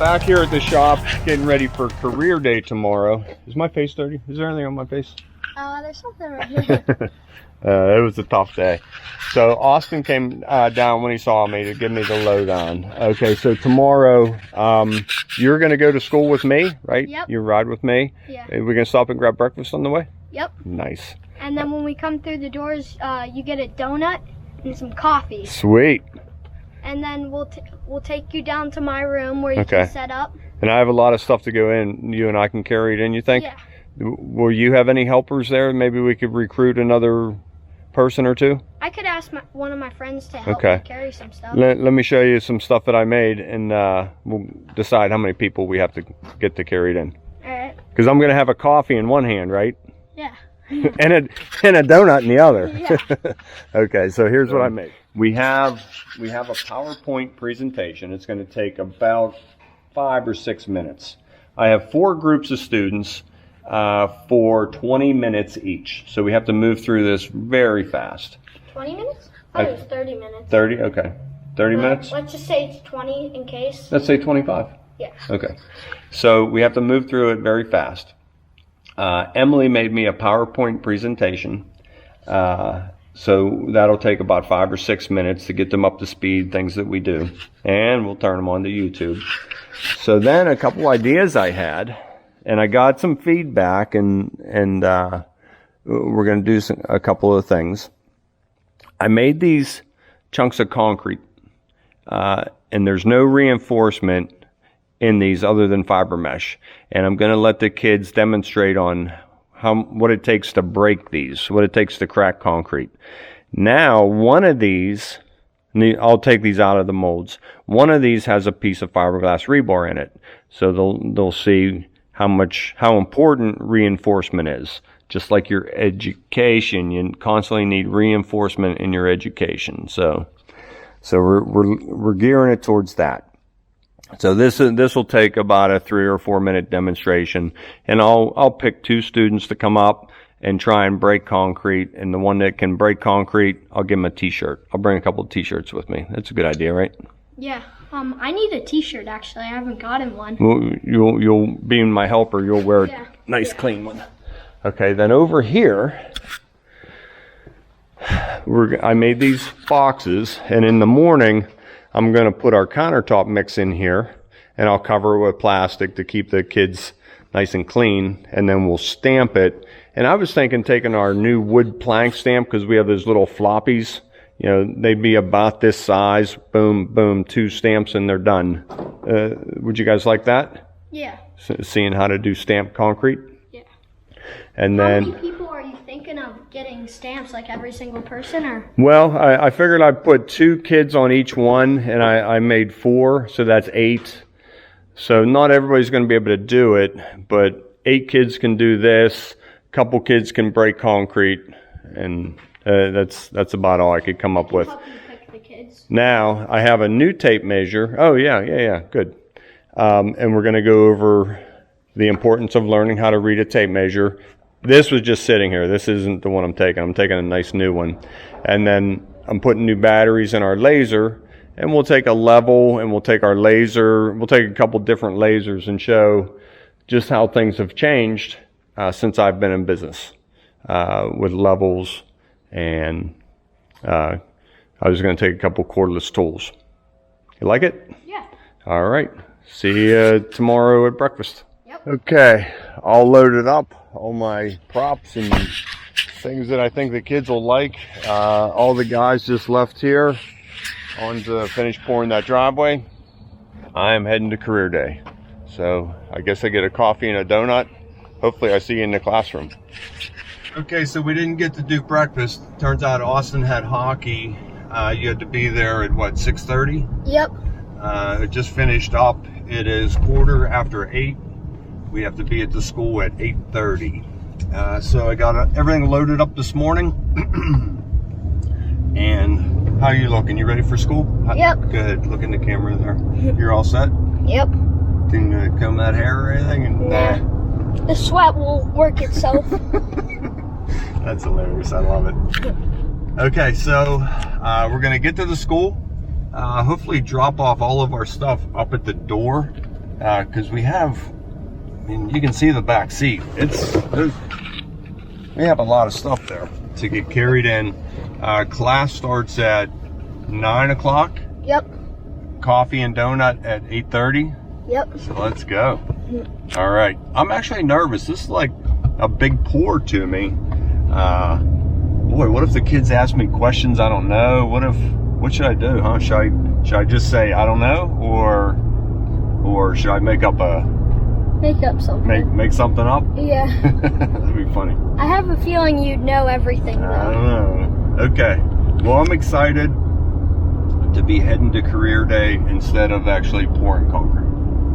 back here at the shop getting ready for career day tomorrow. Is my face dirty? Is there anything on my face? There's something right here. It was a tough day. So Austin came down when he saw me to give me the lowdown. Okay, so tomorrow you're going to go to school with me, right? Yep. You ride with me? Yeah. We're going to stop and grab breakfast on the way? Yep. Nice. And then when we come through the doors, you get a donut and some coffee. Sweet. And then we'll take you down to my room where you can set up. And I have a lot of stuff to go in. You and I can carry it in, you think? Yeah. Will you have any helpers there? Maybe we could recruit another person or two? I could ask one of my friends to help me carry some stuff. Let me show you some stuff that I made, and we'll decide how many people we have to get to carry it in. All right. Because I'm going to have a coffee in one hand, right? Yeah. and a donut in the other. Yeah. Okay, so here's what I made. We have a PowerPoint presentation. It's going to take about 5 or 6 minutes. I have 4 groups of students for 20 minutes each. So we have to move through this very fast. 20 minutes? I thought it was 30 minutes. 30? Okay. 30 minutes? Let's just say it's 20 in case. Let's say 25. Yeah. Okay. So we have to move through it very fast. Emily made me a PowerPoint presentation. So that'll take about 5 or 6 minutes to get them up to speed, things that we do. And we'll turn them on to YouTube. So then a couple ideas I had, and I got some feedback, and we're going to do a couple of things. I made these chunks of concrete, and there's no reinforcement in these other than fiber mesh. And I'm going to let the kids demonstrate on what it takes to break these, what it takes to crack concrete. Now, one of these, I'll take these out of the molds. One of these has a piece of fiberglass rebar in it. So they'll see how important reinforcement is. Just like your education, you constantly need reinforcement in your education. So we're gearing it towards that. So this will take about a 3 or 4 minute demonstration, and I'll pick 2 students to come up and try and break concrete. And the one that can break concrete, I'll give him a t-shirt. I'll bring a couple of t-shirts with me. That's a good idea, right? Yeah. I need a t-shirt actually. I haven't gotten one. Well, you'll being my helper. You'll wear a nice clean one. Okay. Then over here, I made these boxes, and in the morning, I'm going to put our countertop mix in here, and I'll cover it with plastic to keep the kids nice and clean, and then we'll stamp it. And I was thinking taking our new wood plank stamp, because we have those little floppies. You know, they'd be about this size. Boom, boom, 2 stamps, and they're done. Would you guys like that? Yeah. Seeing how to do stamped concrete? Yeah. And how then, many people are you thinking of getting stamps, like every single person, or? Well, I figured I'd put 2 kids on each one, and I made 4, so that's 8. So not everybody's going to be able to do it, but 8 kids can do this. A couple kids can break concrete, and that's about all I could come up with. Help you pick the kids. Now I have a new tape measure. Oh yeah, good. And we're going to go over the importance of learning how to read a tape measure. This was just sitting here. This isn't the one I'm taking. I'm taking a nice new one. And then I'm putting new batteries in our laser, and we'll take a level, and we'll take our laser. We'll take a couple different lasers and show just how things have changed since I've been in business with levels. And I was going to take a couple cordless tools. You like it? Yeah. All right. See you tomorrow at breakfast. Yep. Okay. All loaded up. All my props and things that I think the kids will like. All the guys just left here on to finish pouring that driveway. I am heading to career day. So I guess I get a coffee and a donut. Hopefully I see you in the classroom. Okay, so we didn't get to do breakfast. Turns out Austin had hockey. You had to be there at what, 6:30? Yep. It just finished up. It is 8:15. We have to be at the school at 8:30. So I got everything loaded up this morning. And how are you looking? You ready for school? Yep. Good. Look in the camera there. You're all set? Yep. Didn't comb that hair or anything? Nah. The sweat will work itself. That's hilarious. I love it. Okay, so we're going to get to the school. Hopefully drop off all of our stuff up at the door. because we have, I mean, you can see the back seat. We have a lot of stuff there to get carried in. Class starts at 9 o'clock. Yep. Coffee and donut at 8:30. Yep. So let's go. All right. I'm actually nervous. This is like a big pour to me. Boy, what if the kids ask me questions I don't know? What should I do, huh? Should I just say I don't know, or should I make up something? Make something up? Yeah. That'd be funny. I have a feeling you'd know everything though. I don't know. Okay. Well, I'm excited to be heading to career day instead of actually pouring concrete.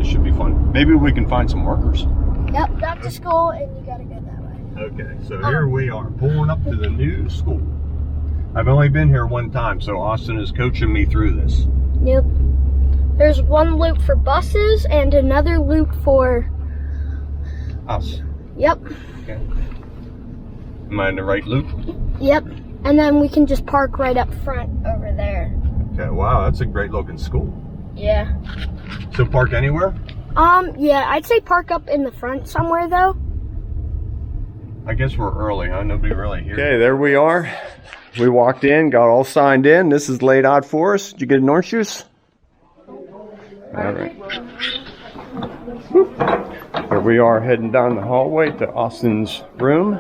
It should be fun. Maybe we can find some workers. Yep, back to school, and you gotta go that way. Okay, so here we are, pulling up to the new school. I've only been here one time, so Austin is coaching me through this. Yep. There's one loop for buses and another loop for us. Yep. Okay. Am I in the right loop? Yep. And then we can just park right up front over there. Okay, wow, that's a great looking school. Yeah. So park anywhere? Yeah, I'd say park up in the front somewhere though. I guess we're early, huh? Nobody really here. Okay, there we are. We walked in, got all signed in. This is laid out for us. Did you get an orange juice? All right. Here we are heading down the hallway to Austin's room.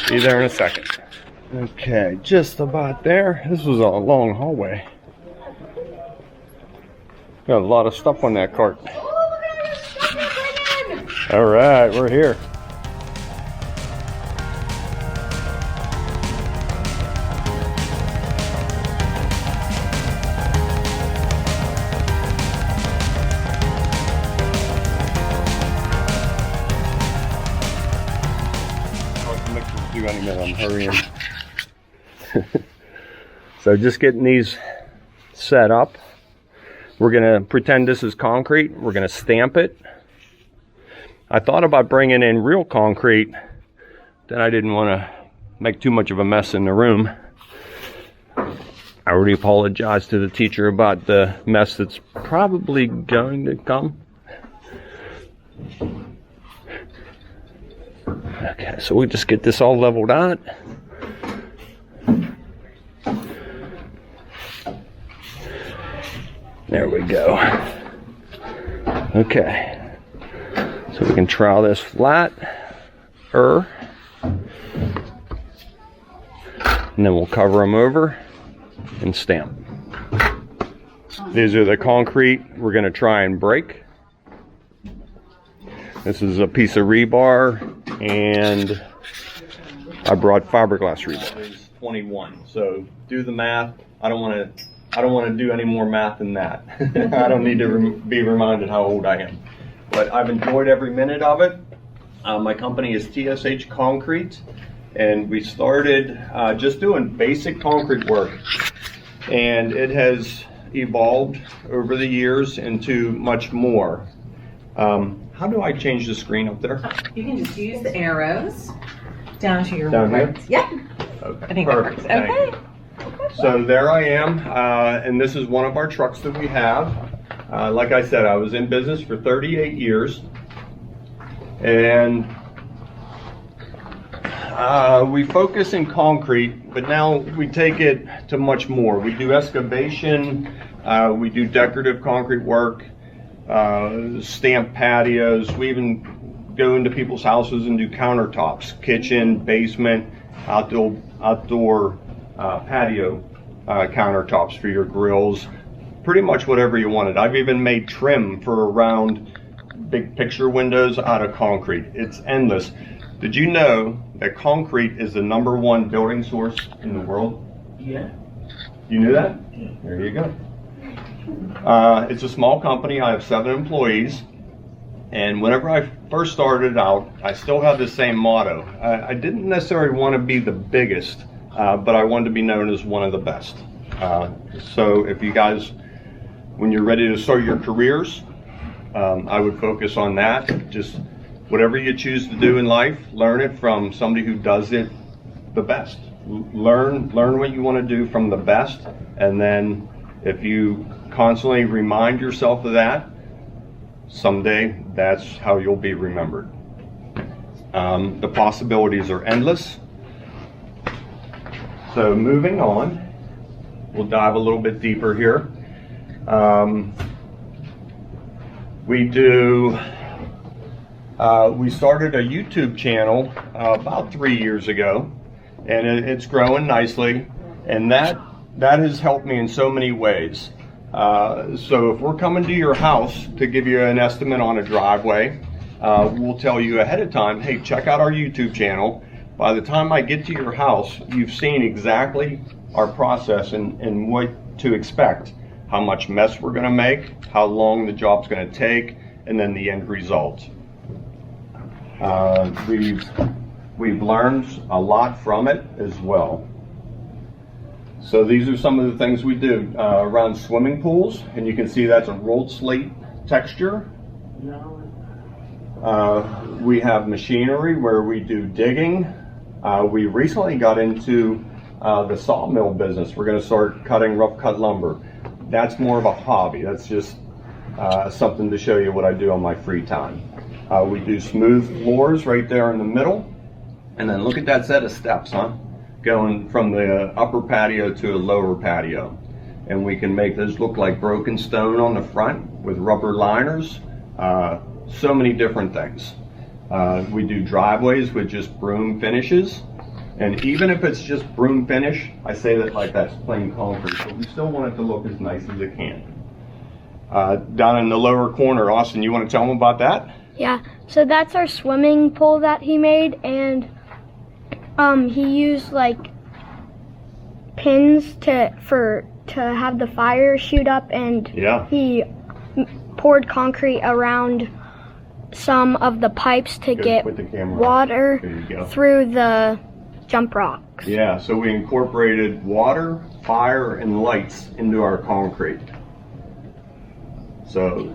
Be there in a second. Okay, just about there. This was a long hallway. Got a lot of stuff on that cart. All right, we're here. I'm hurrying. So just getting these set up. We're gonna pretend this is concrete. We're gonna stamp it. I thought about bringing in real concrete, then I didn't want to make too much of a mess in the room. I already apologized to the teacher about the mess that's probably going to come. Okay, so we just get this all leveled out. There we go. Okay, so we can trowel this flat, and then we'll cover them over and stamp. These are the concrete we're going to try and break. This is a piece of rebar, and I brought fiberglass rebar. It's 21. So do the math. I don't want to do any more math than that. I don't need to be reminded how old I am. But I've enjoyed every minute of it. My company is TSH Concrete, and we started just doing basic concrete work, and it has evolved over the years into much more. How do I change the screen up there? You can just use the arrows down to your Down right. here? Yep. Okay. I think Perfect. that works. Okay. So there I am, and this is one of our trucks that we have. Like I said, I was in business for 38 years, and we focus in concrete, but now we take it to much more. We do excavation, we do decorative concrete work, stamp patios. We even go into people's houses and do countertops, kitchen, basement, outdoor patio countertops for your grills, pretty much whatever you wanted. I've even made trim for round big picture windows out of concrete. It's endless. Did you know that concrete is the #1 building source in the world? Yeah. You knew that? Yeah. There you go. It's a small company. I have 7 employees. And whenever I first started out, I still have the same motto. I didn't necessarily want to be the biggest, but I wanted to be known as one of the best. So if you guys, when you're ready to start your careers, I would focus on that. Just whatever you choose to do in life, learn it from somebody who does it the best. Learn what you want to do from the best, and then If you constantly remind yourself of that, someday that's how you'll be remembered. The possibilities are endless. So moving on, we'll dive a little bit deeper here. We started a YouTube channel about 3 years ago, and it's growing nicely, and that has helped me in so many ways. So if we're coming to your house to give you an estimate on a driveway, we'll tell you ahead of time, hey, check out our YouTube channel. By the time I get to your house, you've seen exactly our process and what to expect, how much mess we're going to make, how long the job's going to take, and then the end result. We've learned a lot from it as well. So these are some of the things we do around swimming pools, and you can see that's a rolled slate texture. We have machinery where we do digging. We recently got into the sawmill business. We're going to start cutting rough cut lumber. That's more of a hobby. That's just something to show you what I do on my free time. We do smooth floors right there in the middle. And then look at that set of steps, huh? Going from the upper patio to a lower patio. And we can make those look like broken stone on the front with rubber liners. So many different things. We do driveways with just broom finishes. And even if it's just broom finish, I say that like that's plain concrete, but we still want it to look as nice as it can. Down in the lower corner, Austin, you want to tell them about that? Yeah, so that's our swimming pool that he made, and he used like pins to have the fire shoot up, and he poured concrete around some of the pipes to get water through the jump rocks. Yeah, so we incorporated water, fire, and lights into our concrete. So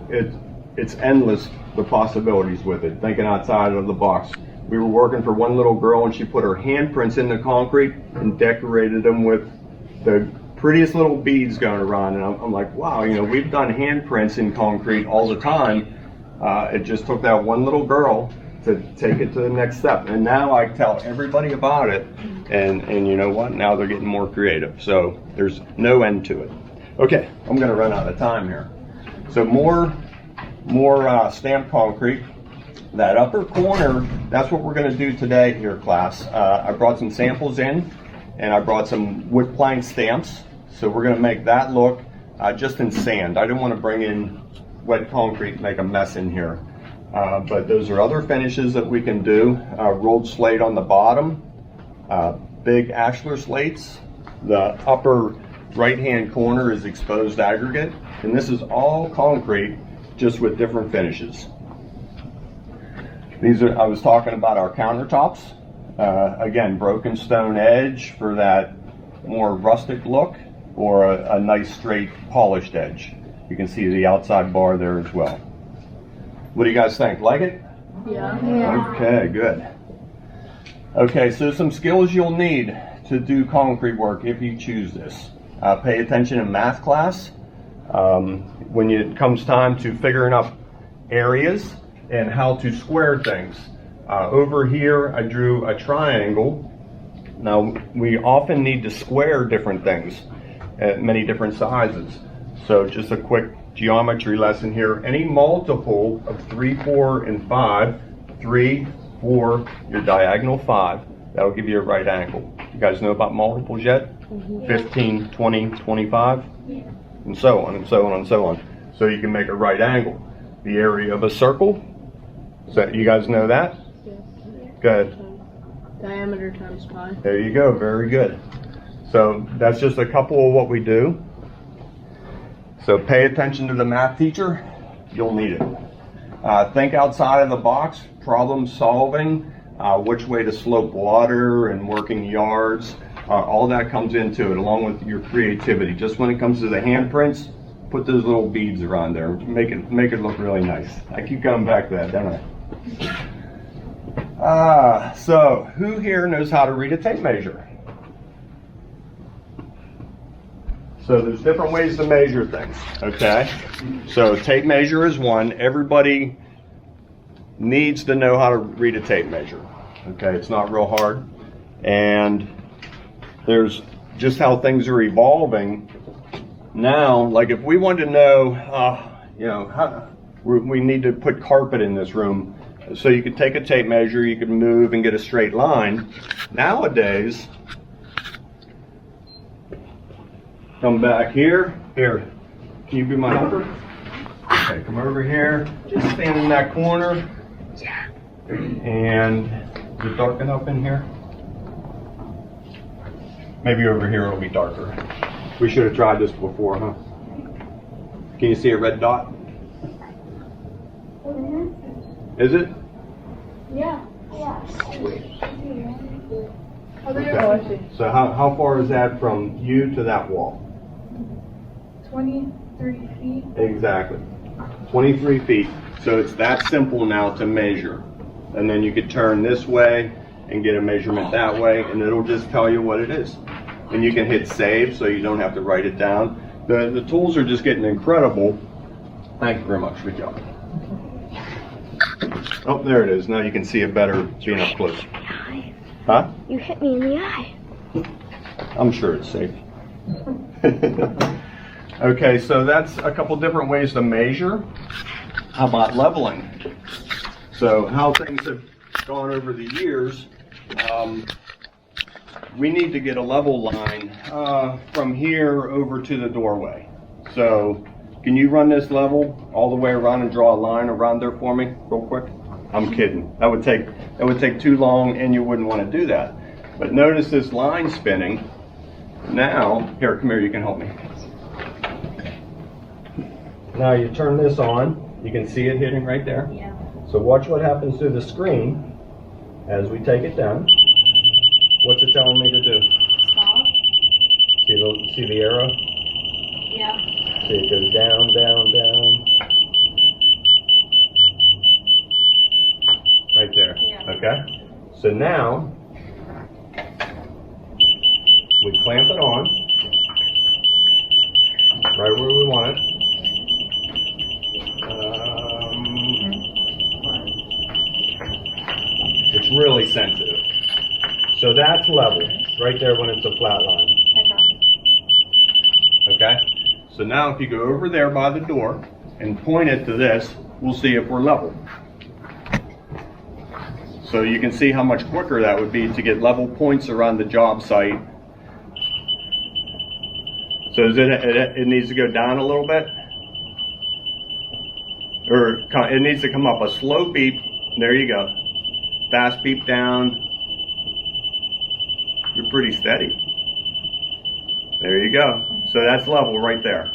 it's endless, the possibilities with it, thinking outside of the box. We were working for one little girl, and she put her handprints in the concrete and decorated them with the prettiest little beads going around. And I'm like, wow, you know, we've done handprints in concrete all the time. It just took that one little girl to take it to the next step. And now I tell everybody about it. And you know what? Now they're getting more creative. So there's no end to it. Okay, I'm going to run out of time here. So more stamped concrete. That upper corner, that's what we're going to do today here, class. I brought some samples in, and I brought some wood plank stamps. So we're going to make that look just in sand. I didn't want to bring in wet concrete and make a mess in here. But those are other finishes that we can do. Rolled slate on the bottom, big ashlar slates. The upper right-hand corner is exposed aggregate, and this is all concrete, just with different finishes. I was talking about our countertops. Again, broken stone edge for that more rustic look, or a nice straight polished edge. You can see the outside bar there as well. What do you guys think? Like it? Yeah. Okay, good. Okay, so some skills you'll need to do concrete work if you choose this. Pay attention in math class. When it comes time to figuring out areas and how to square things. Over here, I drew a triangle. Now, we often need to square different things at many different sizes. So just a quick geometry lesson here. Any multiple of 3, 4, and 5, 3, 4, your diagonal 5, that'll give you a right angle. You guys know about multiples yet? 15, 20, 25, and so on, and so on, and so on. So you can make a right angle. The area of a circle, so you guys know that? Good. Diameter times pi. There you go, very good. So that's just a couple of what we do. So pay attention to the math teacher, you'll need it. Think outside of the box, problem solving, which way to slope water and working yards, all that comes into it along with your creativity. Just when it comes to the handprints, put those little beads around there, make it look really nice. I keep coming back to that, don't I? So who here knows how to read a tape measure? So there's different ways to measure things, okay? So tape measure is one. Everybody needs to know how to read a tape measure, okay? It's not real hard. And there's just how things are evolving now. Like if we wanted to know, you know, how, we need to put carpet in this room. So you could take a tape measure, you could move and get a straight line. Nowadays, come back here. Here, can you be my helper? Okay, come over here. Just stand in that corner. And is it dark enough in here? Maybe over here it'll be darker. We should have tried this before, huh? Can you see a red dot? Is it? Yeah. Okay. So how far is that from you to that wall? 23 feet. Exactly. 23 feet. So it's that simple now to measure. And then you could turn this way and get a measurement that way, and it'll just tell you what it is. And you can hit save so you don't have to write it down. The tools are just getting incredible. Thank you very much. Good job. Oh, there it is. Now you can see it better being up close. Huh? You hit me in the eye. I'm sure it's safe. Okay, so that's a couple different ways to measure. How about leveling? So how things have gone over the years, we need to get a level line from here over to the doorway. So can you run this level all the way around and draw a line around there for me real quick? I'm kidding. That would take too long and you wouldn't want to do that. But notice this line spinning. Now, here, come here, you can help me. Now you turn this on. You can see it hitting right there. Yeah. So watch what happens to the screen as we take it down. What's it telling me to do? Stop. See the arrow? Yeah. See it goes down, down, down. Right there. Yeah. Okay? So now, we clamp it on, right where we want it. It's really sensitive. So that's level, right there when it's a flat line. Okay? So now if you go over there by the door and point it to this, we'll see if we're level. So you can see how much quicker that would be to get level points around the job site. So it needs to go down a little bit? Or it needs to come up a slow beep. There you go. Fast beep down. You're pretty steady. There you go. So that's level right there.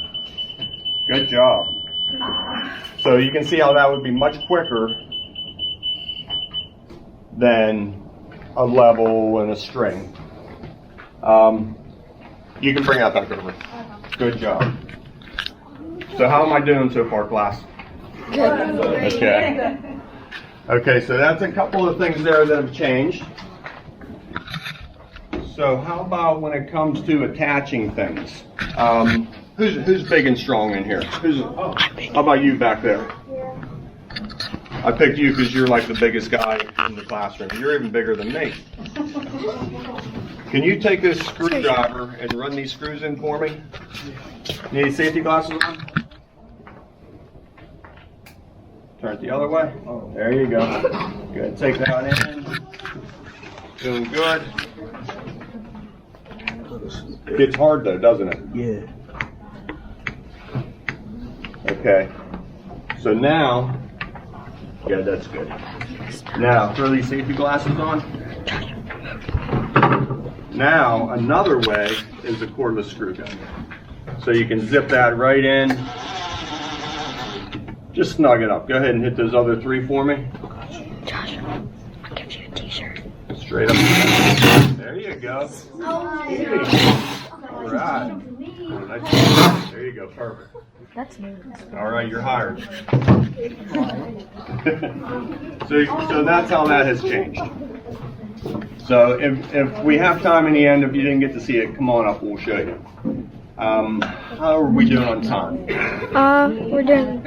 Good job. So you can see how that would be much quicker than a level and a string. You can bring out that over. Good job. So how am I doing so far, class? Okay. Okay, so that's a couple of things there that have changed. So how about when it comes to attaching things? Who's big and strong in here? How about you back there? I picked you because you're like the biggest guy in the classroom. You're even bigger than me. Can you take this screwdriver and run these screws in for me? Need safety glasses on? Turn it the other way. There you go. Good. Take that in. Doing good. It gets hard though, doesn't it? Yeah. Okay. So now, yeah, that's good. Now, throw these safety glasses on. Now, another way is a cordless screw gun. So you can zip that right in. Just snug it up. Go ahead and hit those other three for me. Josh, I'll give you a t-shirt. Straight up. There you go. All right. There you go. Perfect. That's new. All right, you're hired. So that's how that has changed. So if we have time in the end, if you didn't get to see it, come on up, we'll show you. How are we doing on time? We're doing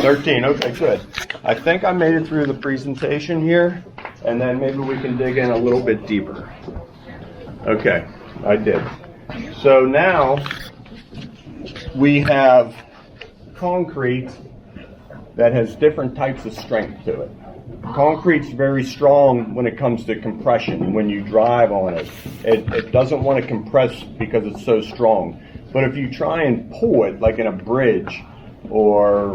13, okay, good. I think I made it through the presentation here, and then maybe we can dig in a little bit deeper. Okay, I did. So now we have concrete that has different types of strength to it. Concrete's very strong when it comes to compression. When you drive on it, it doesn't want to compress because it's so strong. But if you try and pull it, like in a bridge, or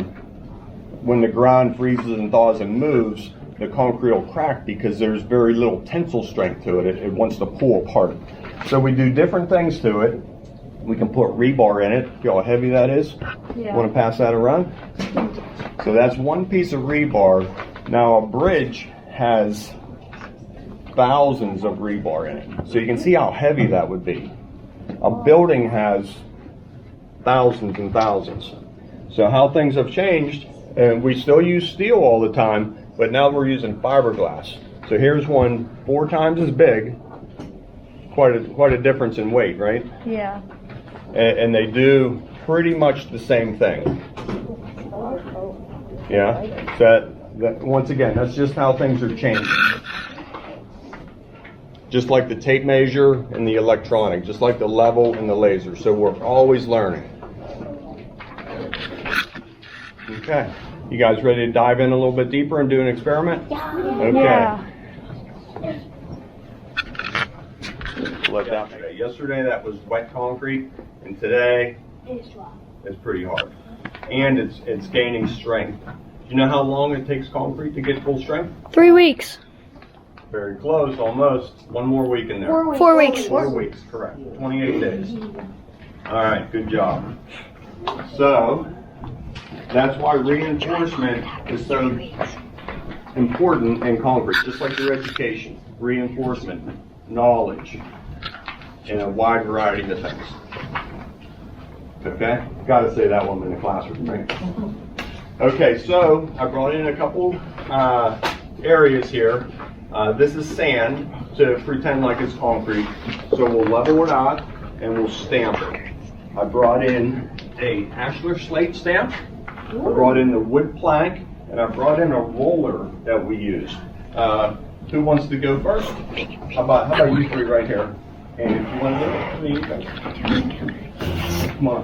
when the ground freezes and thaws and moves, the concrete will crack because there's very little tensile strength to it. It wants to pull apart. So we do different things to it. We can put rebar in it. Feel how heavy that is? Yeah. Want to pass that around? So that's one piece of rebar. Now a bridge has thousands of rebar in it. So you can see how heavy that would be. A building has thousands and thousands. So how things have changed, and we still use steel all the time, but now we're using fiberglass. So here's one 4 times as big. Quite a difference in weight, right? Yeah. And they do pretty much the same thing. Yeah. So that once again, that's just how things are changing. Just like the tape measure and the electronic, just like the level and the laser. So we're always learning. Okay. You guys ready to dive in a little bit deeper and do an experiment? Yeah. Okay. Yeah. Let that yesterday that was wet concrete, and today it's pretty hard. And it's gaining strength. Do you know how long it takes concrete to get full strength? 3 weeks. Very close, almost. One more week in there. 4 weeks. 4 weeks, correct. 28 days. All right, good job. So that's why reinforcement is so important in concrete, just like your education. Reinforcement, knowledge, and a wide variety of things. Okay? Got to say that one in the classroom, right? Okay, so I brought in a couple areas here. This is sand to pretend like it's concrete. So we'll level it out and we'll stamp it. I brought in a Ashlar slate stamp. I brought in the wood plank, and I brought in a roller that we use. Who wants to go first? How about you three right here? And if you want to do it, you go. Come on.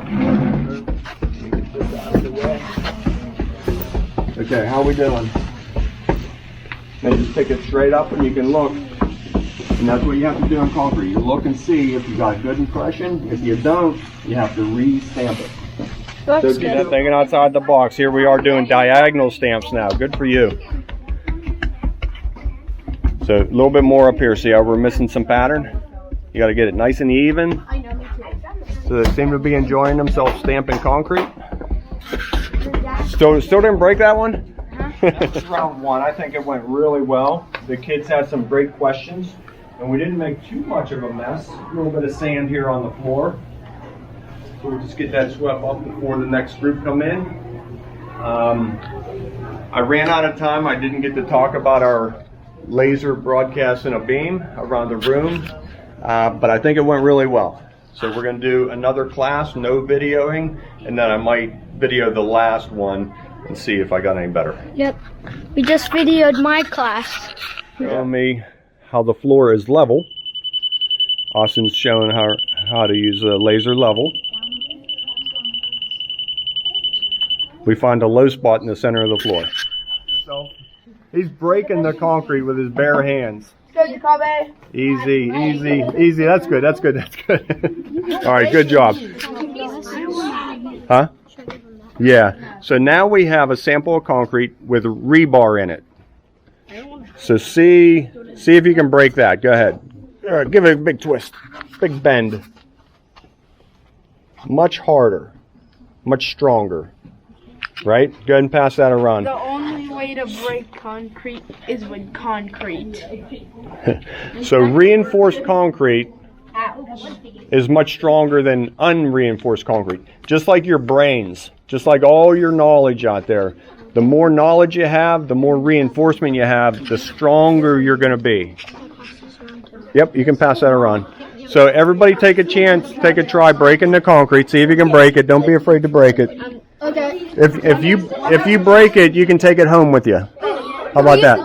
Okay, how are we doing? Now just pick it straight up and you can look. And that's what you have to do on concrete. You look and see if you got good impression. If you don't, you have to re-stamp it. So thinking outside the box. Here we are doing diagonal stamps now. Good for you. So a little bit more up here. See how we're missing some pattern? You got to get it nice and even. So they seem to be enjoying themselves stamping concrete. Still didn't break that one? That's round one. I think it went really well. The kids had some great questions, and we didn't make too much of a mess. A little bit of sand here on the floor. So we'll just get that swept up before the next group come in. I ran out of time. I didn't get to talk about our laser broadcast in a beam around the room, but I think it went really well. So we're going to do another class, no videoing, and then I might video the last one and see if I got any better. Yep. We just videoed my class. Show me how the floor is level. Austin's showing how to use a laser level. We find a low spot in the center of the floor. He's breaking the concrete with his bare hands. Easy, easy, easy. That's good, that's good, that's good. All right, good job. Huh? Yeah. So now we have a sample of concrete with rebar in it. So see if you can break that. Go ahead. All right, give it a big twist, big bend. Much harder, much stronger. Right? Go ahead and pass that around. The only way to break concrete is with concrete. So reinforced concrete is much stronger than unreinforced concrete. Just like your brains, just like all your knowledge out there. The more knowledge you have, the more reinforcement you have, the stronger you're going to be. Yep, you can pass that around. So everybody take a chance, take a try breaking the concrete. See if you can break it. Don't be afraid to break it. Okay. If you break it, you can take it home with you. How about that?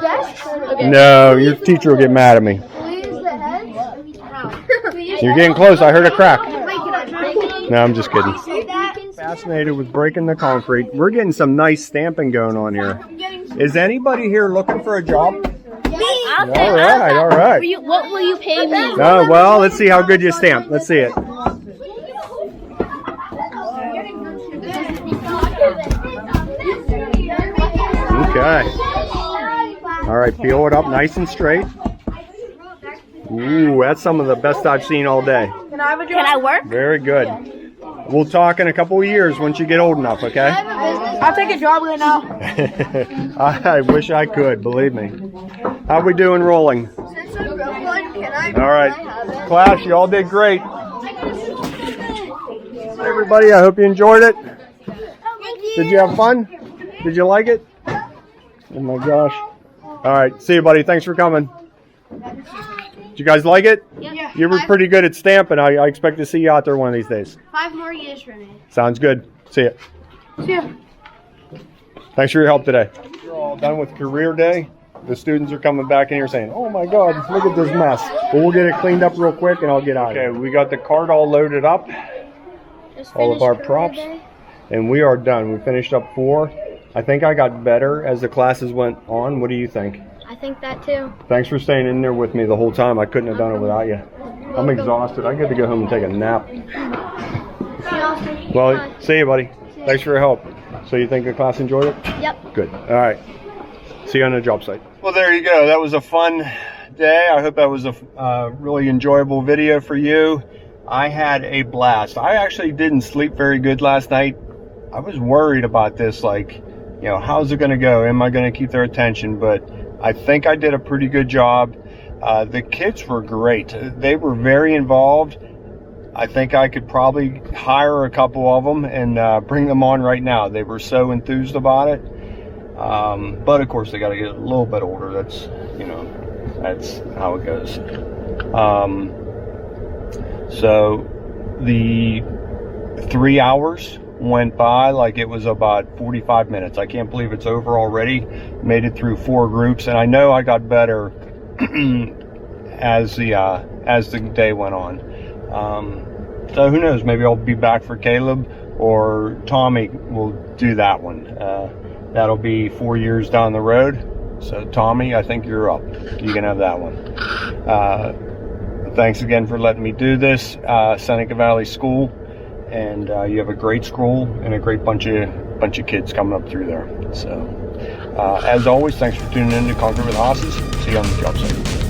No, your teacher will get mad at me. You're getting close. I heard a crack. No, I'm just kidding. Fascinated with breaking the concrete. We're getting some nice stamping going on here. Is anybody here looking for a job? All right. What will you pay me? Oh, well, let's see how good you stamp. Let's see it. Okay. All right, peel it up nice and straight. Ooh, that's some of the best I've seen all day. Can I work? Very good. We'll talk in a couple of years once you get old enough, okay? I'll take a job right now. I wish I could, believe me. How we doing rolling? All right. Class, you all did great. Everybody, I hope you enjoyed it. Did you have fun? Did you like it? Oh my gosh. All right. See you, buddy. Thanks for coming. Did you guys like it? Yeah. You were pretty good at stamping. I expect to see you out there one of these days. 5 more years for me. Sounds good. See ya. See ya. Thanks for your help today. We're all done with career day. The students are coming back in here saying, oh my God, look at this mess. Well, we'll get it cleaned up real quick and I'll get out. Okay, we got the cart all loaded up. All of our props. And we are done. We finished up 4. I think I got better as the classes went on. What do you think? I think that too. Thanks for staying in there with me the whole time. I couldn't have done it without you. I'm exhausted. I get to go home and take a nap. Well, see you, buddy. Thanks for your help. So you think the class enjoyed it? Yep. Good. All right. See you on the job site. Well, there you go. That was a fun day. I hope that was a really enjoyable video for you. I had a blast. I actually didn't sleep very good last night. I was worried about this, like, you know, how's it going to go? Am I going to keep their attention? But I think I did a pretty good job. The kids were great. They were very involved. I think I could probably hire a couple of them and bring them on right now. They were so enthused about it. But of course they got to get a little bit older. That's, you know, that's how it goes. So the 3 hours went by like it was about 45 minutes. I can't believe it's over already. Made it through 4 groups, and I know I got better as the day went on. So who knows? Maybe I'll be back for Caleb, or Tommy will do that one. That'll be 4 years down the road. So Tommy, I think you're up. You can have that one. Thanks again for letting me do this, Seneca Valley School. And you have a great school and a great bunch of kids coming up through there. So, as always, thanks for tuning in to Conquer with Hosses. See you on the job site.